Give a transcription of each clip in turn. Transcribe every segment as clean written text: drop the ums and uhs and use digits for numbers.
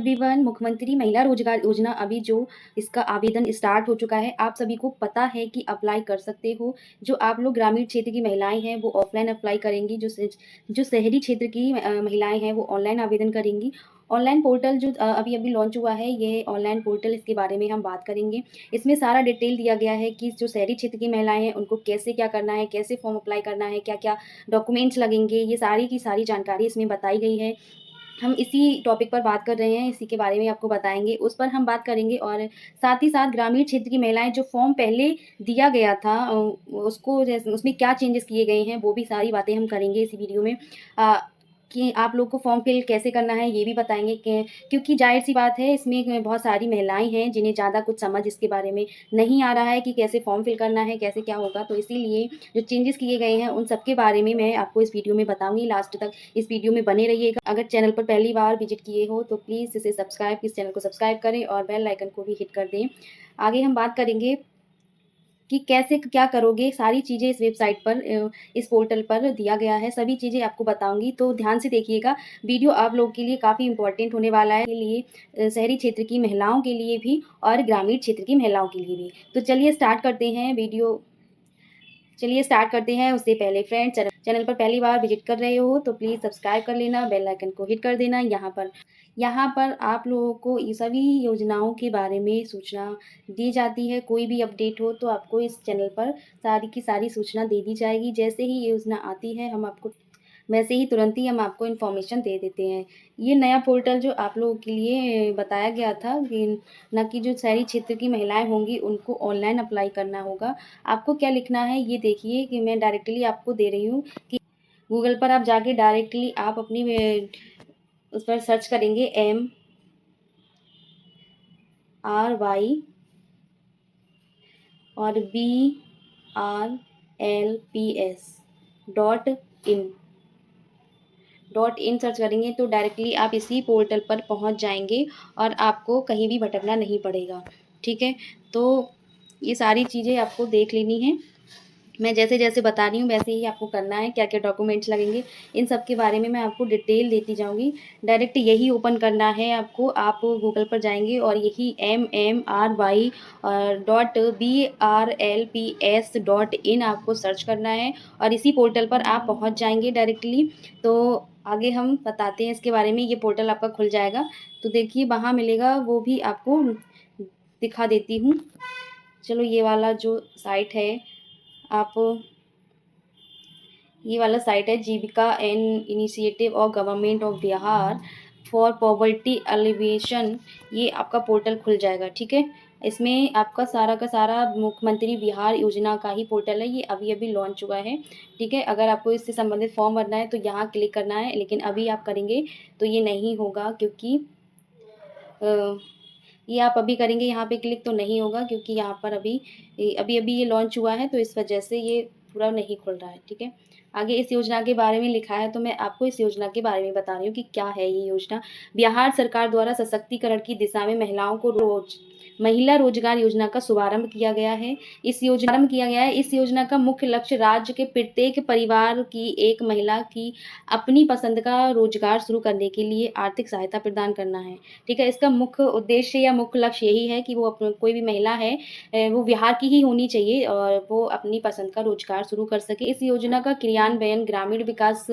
Everyone, मुख्यमंत्री महिला रोजगार योजना अभी जो इसका आवेदन स्टार्ट हो चुका है। आप सभी को पता है कि अप्लाई कर सकते हो। जो आप लोग ग्रामीण क्षेत्र की महिलाएं हैं वो ऑफलाइन अप्लाई करेंगी, जो शहरी क्षेत्र की महिलाएं हैं वो ऑनलाइन आवेदन करेंगी। ऑनलाइन पोर्टल जो अभी अभी लॉन्च हुआ है, ये ऑनलाइन पोर्टल, इसके बारे में हम बात करेंगे। इसमें सारा डिटेल दिया गया है कि जो शहरी क्षेत्र की महिलाएं हैं उनको कैसे क्या करना है, कैसे फॉर्म अप्लाई करना है, क्या क्या डॉक्यूमेंट्स लगेंगे, ये सारी की सारी जानकारी इसमें बताई गई है। हम इसी टॉपिक पर बात कर रहे हैं, इसी के बारे में आपको बताएँगे, उस पर हम बात करेंगे। और साथ ही साथ ग्रामीण क्षेत्र की महिलाएँ जो फॉर्म पहले दिया गया था उसको जैसे उसमें क्या चेंजेस किए गए हैं, वो भी सारी बातें हम करेंगे इस वीडियो में। कि आप लोग को फॉर्म फिल कैसे करना है ये भी बताएँगे कि क्योंकि ज़ाहिर-सी बात है इसमें बहुत सारी महिलाएँ हैं जिन्हें ज़्यादा कुछ समझ इसके बारे में नहीं आ रहा है कि कैसे फॉर्म फिल करना है, कैसे क्या होगा। तो इसीलिए जो चेंजेस किए गए हैं उन सब के बारे में मैं आपको इस वीडियो में बताऊँगी। लास्ट तक इस वीडियो में बने रहिएगा। अगर चैनल पर पहली बार विजिट किए हो तो प्लीज़ इस चैनल को सब्सक्राइब करें और बेल आइकन को भी हिट कर दें। आगे हम बात करेंगे कि कैसे क्या करोगे, सारी चीज़ें इस वेबसाइट पर इस पोर्टल पर दिया गया है, सभी चीज़ें आपको बताऊँगी, तो ध्यान से देखिएगा। वीडियो आप लोगों के लिए काफ़ी इम्पोर्टेंट होने वाला है, के लिए शहरी क्षेत्र की महिलाओं के लिए भी और ग्रामीण क्षेत्र की महिलाओं के लिए भी। तो चलिए स्टार्ट करते हैं। उससे पहले फ्रेंड्स, चैनल पर पहली बार विजिट कर रहे हो तो प्लीज़ सब्सक्राइब कर लेना, बेल आइकन को हिट कर देना। यहाँ पर आप लोगों को ये सभी योजनाओं के बारे में सूचना दी जाती है। कोई भी अपडेट हो तो आपको इस चैनल पर सारी की सारी सूचना दे दी जाएगी। जैसे ही ये योजना आती है वैसे ही तुरंत ही हम आपको इन्फॉर्मेशन दे देते हैं। ये नया पोर्टल जो आप लोगों के लिए बताया गया था कि ना कि जो शहरी क्षेत्र की महिलाएं होंगी उनको ऑनलाइन अप्लाई करना होगा। आपको क्या लिखना है ये देखिए कि मैं डायरेक्टली आपको दे रही हूँ कि गूगल पर आप जाके डायरेक्टली आप अपनी उस पर सर्च करेंगे MRY और BRLPS .in सर्च करेंगे तो डायरेक्टली आप इसी पोर्टल पर पहुंच जाएंगे और आपको कहीं भी भटकना नहीं पड़ेगा। ठीक है, तो ये सारी चीज़ें आपको देख लेनी है। मैं जैसे जैसे बता रही हूँ वैसे ही आपको करना है। क्या क्या डॉक्यूमेंट्स लगेंगे इन सब के बारे में मैं आपको डिटेल देती जाऊँगी। डायरेक्ट यही ओपन करना है आपको। आप गूगल पर जाएंगे और यही MMRY .BRLPS.in आपको सर्च करना है और इसी पोर्टल पर आप पहुँच जाएंगे डायरेक्टली। तो आगे हम बताते हैं इसके बारे में। ये पोर्टल आपका खुल जाएगा तो देखिए वहाँ मिलेगा, वो भी आपको दिखा देती हूँ। चलो ये वाला जो साइट है, आप ये वाला साइट है Jeevika and initiative of government of Bihar for poverty elevation. ये आपका पोर्टल खुल जाएगा। ठीक है, इसमें आपका सारा का सारा मुख्यमंत्री बिहार योजना का ही पोर्टल है। ये अभी अभी लॉन्च हुआ है। ठीक है, अगर आपको इससे संबंधित फॉर्म भरना है तो यहाँ क्लिक करना है, लेकिन अभी आप करेंगे तो ये नहीं होगा क्योंकि ये आप अभी करेंगे यहाँ पे क्लिक तो नहीं होगा क्योंकि यहाँ पर अभी अभी ये लॉन्च हुआ है, तो इस वजह से ये पूरा नहीं खुल रहा है। ठीक है, आगे इस योजना के बारे में लिखा है तो मैं आपको इस योजना के बारे में बता रही हूँ कि क्या है ये योजना। बिहार सरकार द्वारा सशक्तिकरण की दिशा में महिलाओं को महिला रोजगार योजना का शुभारंभ किया गया है। इस योजना का मुख्य लक्ष्य राज्य के प्रत्येक परिवार की एक महिला की अपनी पसंद का रोजगार शुरू करने के लिए आर्थिक सहायता प्रदान करना है। ठीक है, इसका मुख्य उद्देश्य या मुख्य लक्ष्य यही है कि वो कोई भी महिला है वो बिहार की ही होनी चाहिए और वो अपनी पसंद का रोजगार शुरू कर सके। इस योजना का क्रियान्वयन ग्रामीण विकास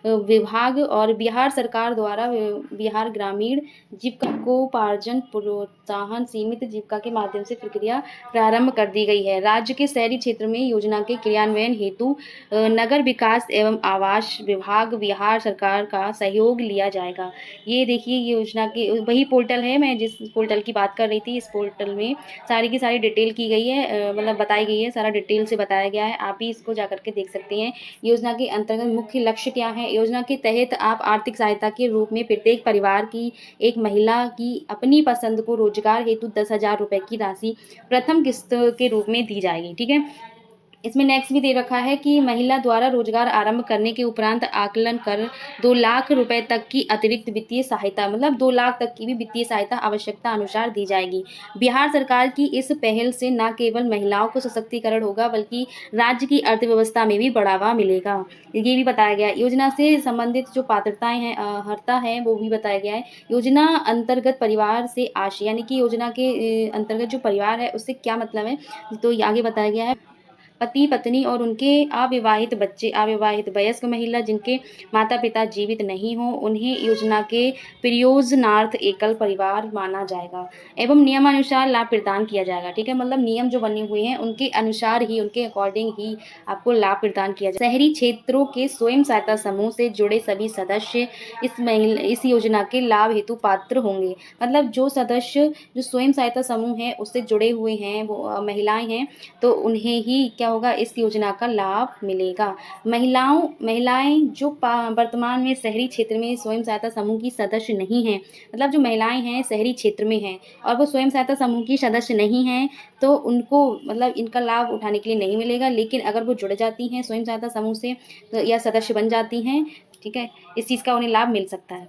विभाग और बिहार सरकार द्वारा बिहार ग्रामीण जीविकोपार्जन प्रोत्साहन सीमित जीविका के माध्यम से प्रक्रिया प्रारंभ कर दी गई है। राज्य के शहरी क्षेत्र में योजना के क्रियान्वयन हेतु नगर विकास एवं आवास विभाग बिहार सरकार का सहयोग लिया जाएगा। ये देखिए ये योजना के वही पोर्टल है, मैं जिस पोर्टल की बात कर रही थी। इस पोर्टल में सारी की सारी डिटेल की गई है, मतलब बताई गई है, सारा डिटेल से बताया गया है। आप भी इसको जाकर के देख सकते हैं। योजना के अंतर्गत मुख्य लक्ष्य क्या है। योजना के तहत आप आर्थिक सहायता के रूप में प्रत्येक परिवार की एक महिला की अपनी पसंद को रोजगार हेतु 10,000 रुपये की राशि प्रथम किस्त के रूप में दी जाएगी। ठीक है, इसमें नेक्स्ट भी दे रखा है कि महिला द्वारा रोजगार आरंभ करने के उपरांत आकलन कर 2 लाख रुपए तक की अतिरिक्त वित्तीय सहायता, मतलब 2 लाख तक की भी वित्तीय सहायता आवश्यकता अनुसार दी जाएगी। बिहार सरकार की इस पहल से न केवल महिलाओं को सशक्तिकरण होगा बल्कि राज्य की अर्थव्यवस्था में भी बढ़ावा मिलेगा। ये भी बताया गया है। योजना से संबंधित जो पात्रताएं हैं, अर्हता है, वो भी बताया गया है। योजना अंतर्गत परिवार से आशय, यानी कि योजना के अंतर्गत जो परिवार है उससे क्या मतलब है, तो ये आगे बताया गया है। पति पत्नी और उनके अविवाहित बच्चे, अविवाहित वयस्क महिला जिनके माता पिता जीवित नहीं हो, उन्हें योजना के प्रयोजनार्थ एकल परिवार माना जाएगा एवं नियमानुसार लाभ प्रदान किया जाएगा। ठीक है, मतलब नियम जो बने हुए हैं उनके अनुसार ही, उनके अकॉर्डिंग ही आपको लाभ प्रदान किया जाए। शहरी क्षेत्रों के स्वयं सहायता समूह से जुड़े सभी सदस्य इस योजना के लाभ हेतु पात्र होंगे। मतलब जो सदस्य जो स्वयं सहायता समूह है उससे जुड़े हुए हैं, वो महिलाएं हैं, तो उन्हें ही क्या होगा, इस योजना का लाभ मिलेगा। महिलाएं जो वर्तमान में शहरी क्षेत्र में स्वयं सहायता समूह की सदस्य नहीं हैं, मतलब जो महिलाएं हैं शहरी क्षेत्र में हैं और वो स्वयं सहायता समूह की सदस्य नहीं हैं, तो उनको मतलब इनका लाभ उठाने के लिए नहीं मिलेगा। लेकिन अगर वो जुड़ जाती हैं स्वयं सहायता समूह से तो या सदस्य बन जाती हैं, ठीक है, इस चीज़ का उन्हें लाभ मिल सकता है।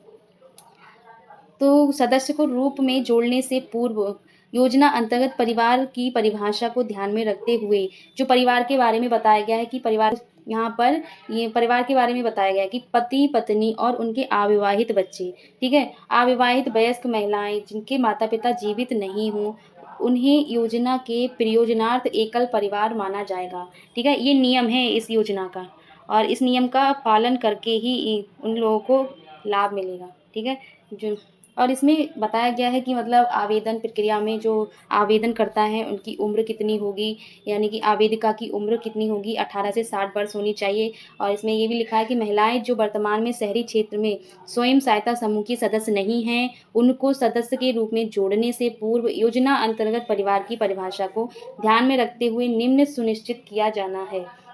तो सदस्य को रूप में जोड़ने से पूर्व योजना अंतर्गत परिवार की परिभाषा को ध्यान में रखते हुए जो परिवार के बारे में बताया गया है कि परिवार, यहाँ पर ये परिवार के बारे में बताया गया है कि पति पत्नी और उनके अविवाहित बच्चे, ठीक है, अविवाहित वयस्क महिलाएं जिनके माता पिता जीवित नहीं हों, उन्हें योजना के प्रयोजनार्थ एकल परिवार माना जाएगा। ठीक है, ये नियम है इस योजना का और इस नियम का पालन करके ही उन लोगों को लाभ मिलेगा। ठीक है, जो और इसमें बताया गया है कि मतलब आवेदन प्रक्रिया में जो आवेदन करता है उनकी उम्र कितनी होगी, यानी कि आवेदिका की उम्र कितनी होगी, 18 से 60 वर्ष होनी चाहिए। और इसमें ये भी लिखा है कि महिलाएं जो वर्तमान में शहरी क्षेत्र में स्वयं सहायता समूह की सदस्य नहीं हैं, उनको सदस्य के रूप में जोड़ने से पूर्व योजना अंतर्गत परिवार की परिभाषा को ध्यान में रखते हुए निम्न सुनिश्चित किया जाना है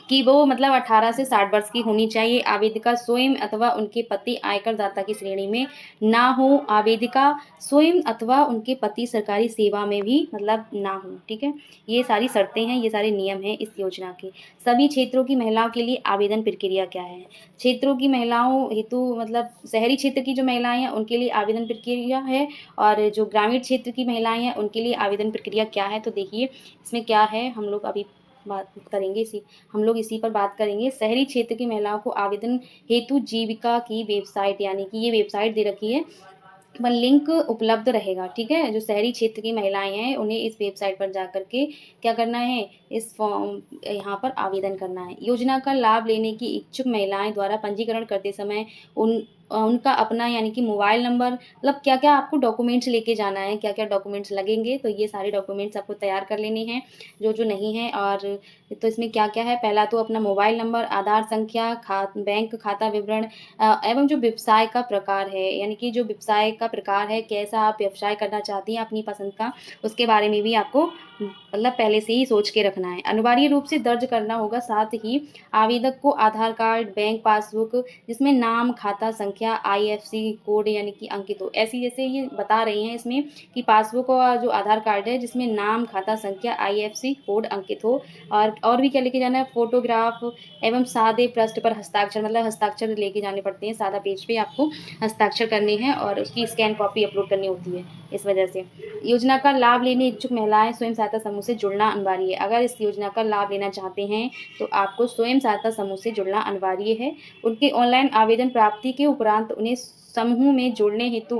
कि वो मतलब 18 से 60 वर्ष की होनी चाहिए। आवेदिका स्वयं अथवा उनके पति आयकर दाता की श्रेणी में ना हो। आवेदिका स्वयं अथवा उनके पति सरकारी सेवा में भी मतलब ना हो। ठीक है, ये सारी शर्तें हैं, ये सारे नियम हैं इस योजना के। सभी क्षेत्रों की महिलाओं के लिए आवेदन प्रक्रिया क्या है? क्षेत्रों की महिलाओं हेतु मतलब शहरी क्षेत्र की जो महिलाएं हैं उनके लिए आवेदन प्रक्रिया है, और जो ग्रामीण क्षेत्र की महिलाएं हैं उनके लिए आवेदन प्रक्रिया क्या है, तो देखिए इसमें क्या है, हम लोग अभी बात करेंगे हम लोग इसी पर बात करेंगे। शहरी क्षेत्र की महिलाओं को आवेदन हेतु जीविका की वेबसाइट, यानी कि ये वेबसाइट दे रखी है, वह लिंक उपलब्ध रहेगा। ठीक है, जो शहरी क्षेत्र की महिलाएं हैं उन्हें इस वेबसाइट पर जाकर के क्या करना है, इस फॉर्म यहाँ पर आवेदन करना है। योजना का लाभ लेने की इच्छुक महिलाएं द्वारा पंजीकरण करते समय उनका अपना यानी कि मोबाइल नंबर, मतलब क्या क्या आपको डॉक्यूमेंट्स लेके जाना है, क्या क्या डॉक्यूमेंट्स लगेंगे, तो ये सारे डॉक्यूमेंट्स आपको तैयार कर लेने हैं जो जो नहीं है। और तो इसमें क्या क्या है, पहला तो अपना मोबाइल नंबर, आधार संख्या, बैंक खाता विवरण एवं जो व्यवसाय का प्रकार है, यानी कि जो व्यवसाय का प्रकार है, कैसा आप व्यवसाय करना चाहती हैं अपनी पसंद का, उसके बारे में भी आपको मतलब पहले से ही सोच के रखना है। अनिवार्य रूप से दर्ज करना होगा। साथ ही आवेदक को आधार कार्ड, बैंक पासबुक जिसमें नाम, खाता संख्या, IFSC कोड यानी कि अंकित हो। ऐसी जैसे ये बता रही हैं इसमें कि पासबुक और जो आधार कार्ड है जिसमें नाम, खाता संख्या, IFSC कोड अंकित हो। और भी क्या लेके जाना है, फोटोग्राफ एवं सादे पृष्ठ पर हस्ताक्षर, मतलब हस्ताक्षर लेके जाने पड़ते हैं, सादा पेज पे आपको हस्ताक्षर करने हैं और उसकी स्कैन कॉपी अपलोड करनी होती है। इस वजह से योजना का लाभ लेने इच्छुक महिलाएं स्वयं सहायता समूह से जुड़ना अनिवार्य है। अगर इस योजना का लाभ लेना चाहते हैं तो आपको स्वयं सहायता समूह से जुड़ना अनिवार्य है। उनके ऑनलाइन आवेदन प्राप्ति के उपरांत उन्हें समूह में जोड़ने हेतु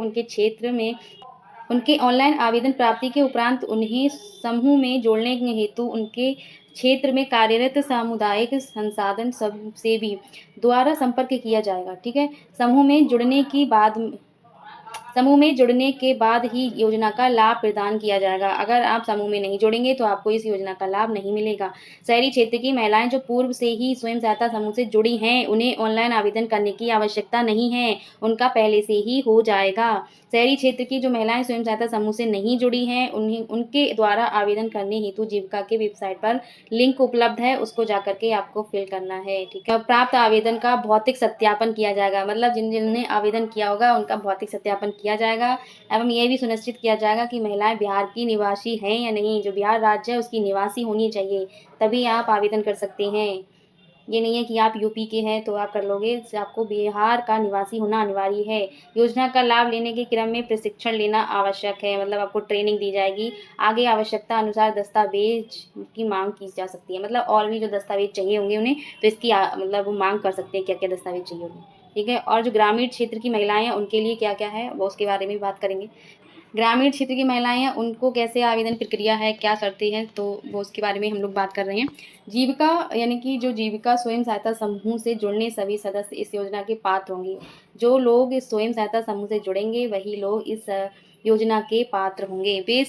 उनके ऑनलाइन आवेदन प्राप्ति के उपरांत उन्हें समूह में जोड़ने हेतु उनके क्षेत्र में कार्यरत सामुदायिक संसाधन सब से भी द्वारा संपर्क किया जाएगा। ठीक है, समूह में जुड़ने के बाद ही योजना का लाभ प्रदान किया जाएगा। अगर आप समूह में नहीं जुड़ेंगे तो आपको इस योजना का लाभ नहीं मिलेगा। शहरी क्षेत्र की महिलाएं जो पूर्व से ही स्वयं सहायता समूह से जुड़ी हैं, उन्हें ऑनलाइन आवेदन करने की आवश्यकता नहीं है, उनका पहले से ही हो जाएगा। शहरी क्षेत्र की जो महिलाएं स्वयं सहायता समूह से नहीं जुड़ी हैं उन्हें उनके द्वारा आवेदन करने हेतु जीविका के वेबसाइट पर लिंक उपलब्ध है, उसको जाकर के आपको फिल करना है। ठीक है, प्राप्त आवेदन का भौतिक सत्यापन किया जाएगा, मतलब जिन्होंने आवेदन किया होगा उनका भौतिक सत्यापन किया जाएगा एवं यह भी सुनिश्चित किया जाएगा कि महिलाएं बिहार की निवासी हैं या नहीं। जो बिहार राज्य है उसकी निवासी होनी चाहिए, तभी आप आवेदन कर सकते हैं। ये नहीं है कि आप यूपी के हैं तो आप कर लोगे, आपको बिहार का निवासी होना अनिवार्य है। योजना का लाभ लेने के क्रम में प्रशिक्षण लेना आवश्यक है, मतलब आपको ट्रेनिंग दी जाएगी। आगे आवश्यकता अनुसार दस्तावेज की मांग की जा सकती है, मतलब और भी जो दस्तावेज चाहिए होंगे उन्हें, तो इसकी मतलब वो मांग कर सकते हैं क्या क्या दस्तावेज चाहिए होंगे। ठीक है, और जो ग्रामीण क्षेत्र की महिलाएं हैं उनके लिए क्या क्या है वो उसके बारे में भी बात करेंगे। ग्रामीण क्षेत्र की महिलाएं हैं उनको कैसे आवेदन प्रक्रिया है, क्या शर्तें हैं, तो वो उसके बारे में हम लोग बात कर रहे हैं। जीविका यानी कि जो जीविका स्वयं सहायता समूह से जुड़ने सभी सदस्य इस योजना के पात्र होंगे। जो लोग इस स्वयं सहायता समूह से जुड़ेंगे वही लोग इस योजना के पात्र होंगे। वे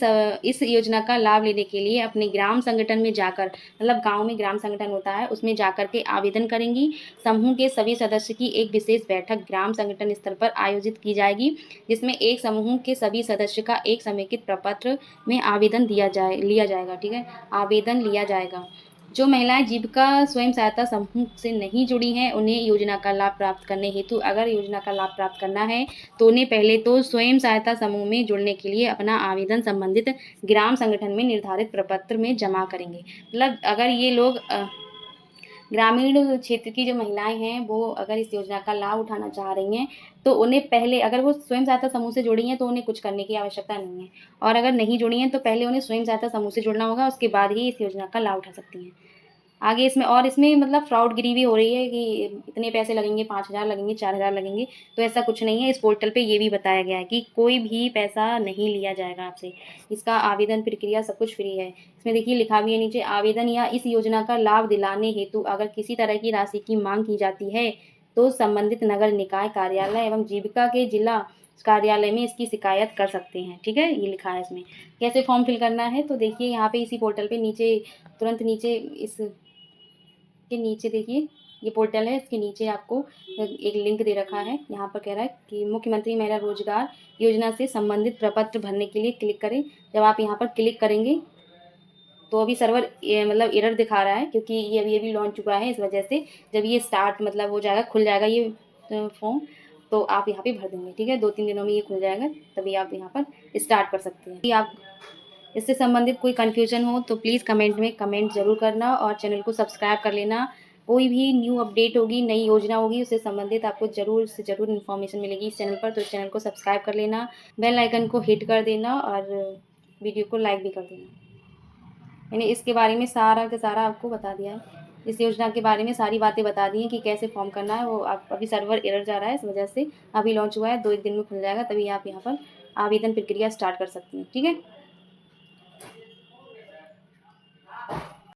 इस योजना का लाभ लेने के लिए अपने ग्राम संगठन में जाकर, मतलब गांव में ग्राम संगठन होता है उसमें जाकर के आवेदन करेंगी। समूह के सभी सदस्य की एक विशेष बैठक ग्राम संगठन स्तर पर आयोजित की जाएगी, जिसमें एक समूह के सभी सदस्य का एक समेकित प्रपत्र में आवेदन लिया जाएगा। ठीक है, आवेदन लिया जाएगा। जो महिलाएं जीविका स्वयं सहायता समूह से नहीं जुड़ी हैं उन्हें योजना का लाभ प्राप्त करने हेतु, अगर योजना का लाभ प्राप्त करना है तो उन्हें पहले तो स्वयं सहायता समूह में जुड़ने के लिए अपना आवेदन संबंधित ग्राम संगठन में निर्धारित प्रपत्र में जमा करेंगे। मतलब अगर ये लोग ग्रामीण क्षेत्र की जो महिलाएं हैं वो अगर इस योजना का लाभ उठाना चाह रही हैं तो उन्हें पहले, अगर वो स्वयं सहायता समूह से जुड़ी हैं तो उन्हें कुछ करने की आवश्यकता नहीं है, और अगर नहीं जुड़ी हैं तो पहले उन्हें स्वयं सहायता समूह से जुड़ना होगा, उसके बाद ही इस योजना का लाभ उठा सकती हैं। आगे इसमें मतलब फ्रॉडगिरी भी हो रही है कि इतने पैसे लगेंगे, 5,000 लगेंगे, 4,000 लगेंगे, तो ऐसा कुछ नहीं है। इस पोर्टल पे ये भी बताया गया है कि कोई भी पैसा नहीं लिया जाएगा आपसे। इसका आवेदन प्रक्रिया सब कुछ फ्री है। इसमें देखिए लिखा भी है नीचे, आवेदन या इस योजना का लाभ दिलाने हेतु अगर किसी तरह की राशि की मांग की जाती है तो संबंधित नगर निकाय कार्यालय एवं जीविका के जिला कार्यालय में इसकी शिकायत कर सकते हैं। ठीक है, ये लिखा है इसमें। कैसे फॉर्म फिल करना है तो देखिए यहाँ पे इसी पोर्टल पे नीचे, तुरंत नीचे इस के नीचे देखिए ये पोर्टल है, इसके नीचे आपको एक लिंक दे रखा है। यहाँ पर कह रहा है कि मुख्यमंत्री महिला रोजगार योजना से संबंधित प्रपत्र भरने के लिए क्लिक करें। जब आप यहाँ पर क्लिक करेंगे तो अभी सर्वर मतलब एरर दिखा रहा है, क्योंकि ये अभी लॉन्च हुआ है, इस वजह से जब ये स्टार्ट मतलब हो जाएगा, खुल जाएगा ये फॉर्म, तो आप यहाँ पे भर देंगे। ठीक है, 2-3 दिनों में ये खुल जाएगा, तभी आप यहाँ पर स्टार्ट कर सकते हैं। यदि आप इससे संबंधित कोई कन्फ्यूजन हो तो प्लीज़ कमेंट में कमेंट ज़रूर करना और चैनल को सब्सक्राइब कर लेना। कोई भी न्यू अपडेट होगी, नई योजना होगी, उससे संबंधित आपको ज़रूर से ज़रूर इन्फॉर्मेशन मिलेगी इस चैनल पर, तो इस चैनल को सब्सक्राइब कर लेना, बेल आइकन को हिट कर देना और वीडियो को लाइक भी कर देना। मैंने इसके बारे में सारा का सारा आपको बता दिया है। इस योजना के बारे में सारी बातें बता दी हैं कि कैसे फॉर्म करना है। वो आप अभी सर्वर एरर जा रहा है, इस वजह से अभी लॉन्च हुआ है, 2-1 दिन में खुल जाएगा, तभी आप यहाँ पर आवेदन प्रक्रिया स्टार्ट कर सकती हैं। ठीक है।